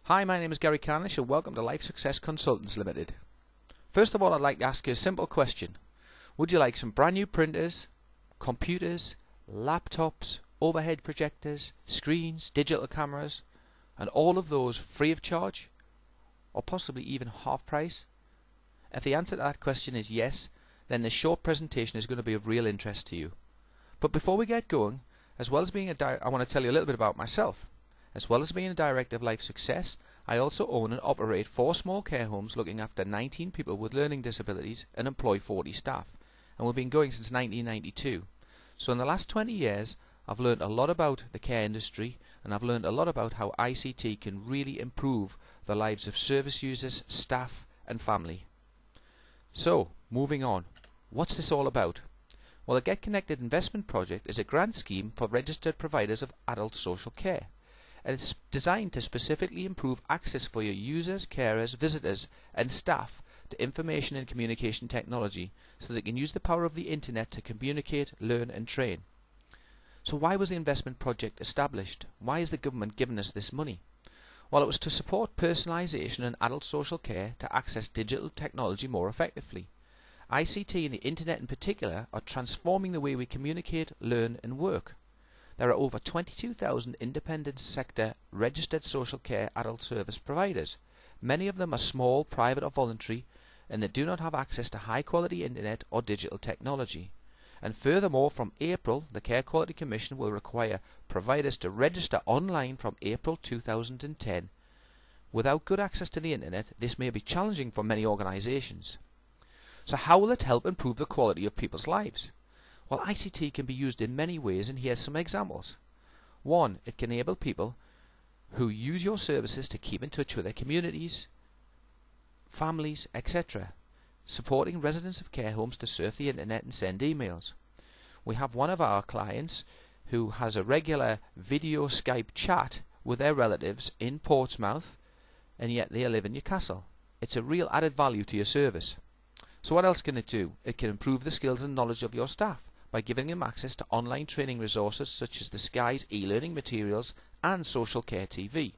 Hi, my name is Gary Carnish and welcome to Life Success Consultants Limited. First of all, I'd like to ask you a simple question. Would you like some brand new printers, computers, laptops, overhead projectors, screens, digital cameras, and all of those free of charge? Or possibly even half price? If the answer to that question is yes, then this short presentation is going to be of real interest to you. But before we get going, as well as being I want to tell you a little bit about myself. As well as being a director of Life Success, I also own and operate 4 small care homes looking after 19 people with learning disabilities and employ 40 staff. And we've been going since 1992. So in the last 20 years, I've learned a lot about the care industry, and I've learned a lot about how ICT can really improve the lives of service users, staff and family. So, moving on. What's this all about? Well, the Get Connected investment project is a grant scheme for registered providers of adult social care. And it's designed to specifically improve access for your users, carers, visitors and staff to information and communication technology so they can use the power of the internet to communicate, learn and train. So why was the investment project established? Why is the government giving us this money? Well, it was to support personalisation and adult social care to access digital technology more effectively. ICT and the internet in particular are transforming the way we communicate, learn and work. There are over 22,000 independent sector registered social care adult service providers. Many of them are small, private or voluntary, and they do not have access to high quality internet or digital technology. And furthermore, from April, the Care Quality Commission will require providers to register online from April 2010. Without good access to the internet, this may be challenging for many organisations. So how will it help improve the quality of people's lives? Well, ICT can be used in many ways, and here's some examples. 1. It can enable people who use your services to keep in touch with their communities, families, etc., supporting residents of care homes to surf the internet and send emails. We have one of our clients who has a regular video Skype chat with their relatives in Portsmouth, and yet they live in Newcastle. It's a real added value to your service. So what else can it do? It can improve the skills and knowledge of your staff by giving them access to online training resources such as the Sci's e-learning materials and Social Care TV.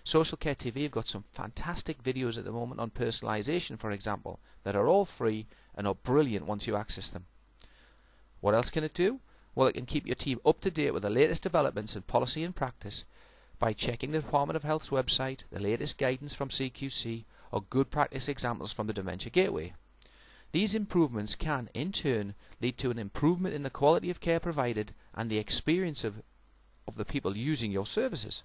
Social Care TV have got some fantastic videos at the moment on personalisation, for example, that are all free and are brilliant once you access them. What else can it do? Well, it can keep your team up to date with the latest developments in policy and practice by checking the Department of Health's website, the latest guidance from CQC, or good practice examples from the Dementia Gateway. These improvements can, in turn, lead to an improvement in the quality of care provided and the experience of the people using your services.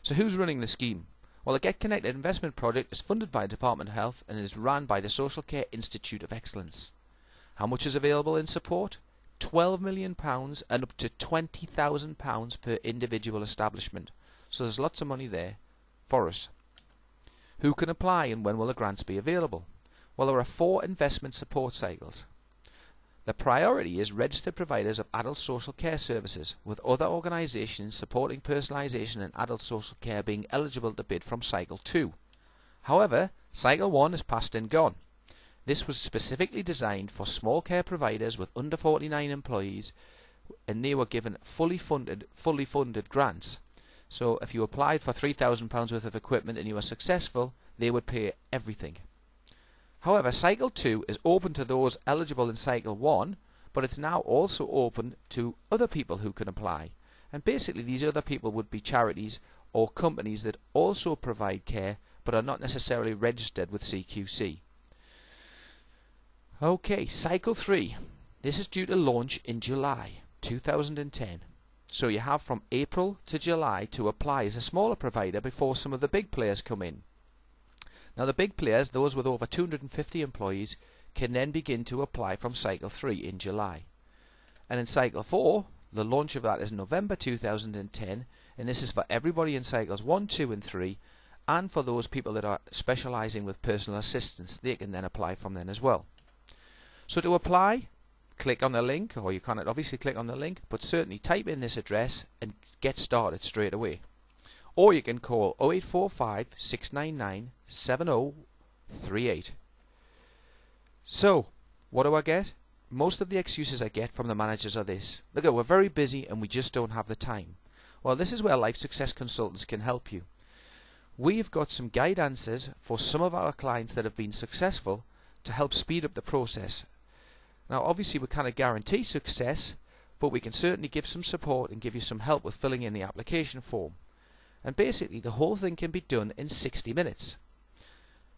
So who's running the scheme? Well, the Get Connected investment project is funded by the Department of Health and is run by the Social Care Institute of Excellence. How much is available in support? £12 million and up to £20,000 per individual establishment. So there's lots of money there for us. Who can apply and when will the grants be available? Well, there are 4 investment support cycles. The priority is registered providers of adult social care services, with other organisations supporting personalisation and adult social care being eligible to bid from Cycle 2. However, Cycle 1 is past and gone. This was specifically designed for small care providers with under 49 employees, and they were given fully funded grants. So if you applied for £3,000 worth of equipment and you were successful, they would pay everything. However, Cycle 2 is open to those eligible in Cycle 1, but it's now also open to other people who can apply. And basically these other people would be charities or companies that also provide care but are not necessarily registered with CQC. Okay, Cycle 3. This is due to launch in July 2010. So you have from April to July to apply as a smaller provider before some of the big players come in. Now the big players, those with over 250 employees, can then begin to apply from Cycle 3 in July. And in Cycle 4, the launch of that is November 2010, and this is for everybody in Cycles 1, 2 and 3, and for those people that are specialising with personal assistance, they can then apply from then as well. So to apply, click on the link, or you cannot obviously click on the link, but certainly type in this address and get started straight away. Or you can call 0845 699 7038. So, what do I get? Most of the excuses I get from the managers are this: look, we're very busy and we just don't have the time. Well, this is where Life Success Consultants can help you. we've got some guide answers for some of our clients that have been successful to help speed up the process. Now obviously we can't guarantee success, but we can certainly give some support and give you some help with filling in the application form. And basically the whole thing can be done in 60 minutes.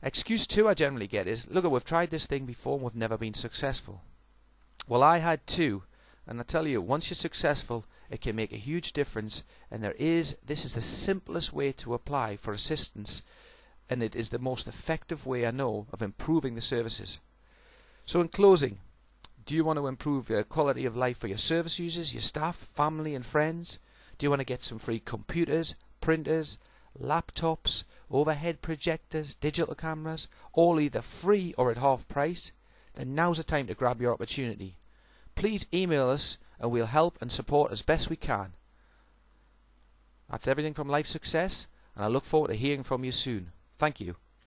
Excuse 2 I generally get is, look, we've tried this thing before and we've never been successful. Well, I had too, and I tell you, once you're successful, it can make a huge difference, and this is the simplest way to apply for assistance, and it is the most effective way I know of improving the services. So in closing, do you want to improve your quality of life for your service users, your staff, family and friends? Do you want to get some free computers, printers, laptops, overhead projectors, digital cameras, all either free or at half price? Then now's the time to grab your opportunity. Please email us and we'll help and support as best we can. That's everything from Life Success, and I look forward to hearing from you soon. Thank you.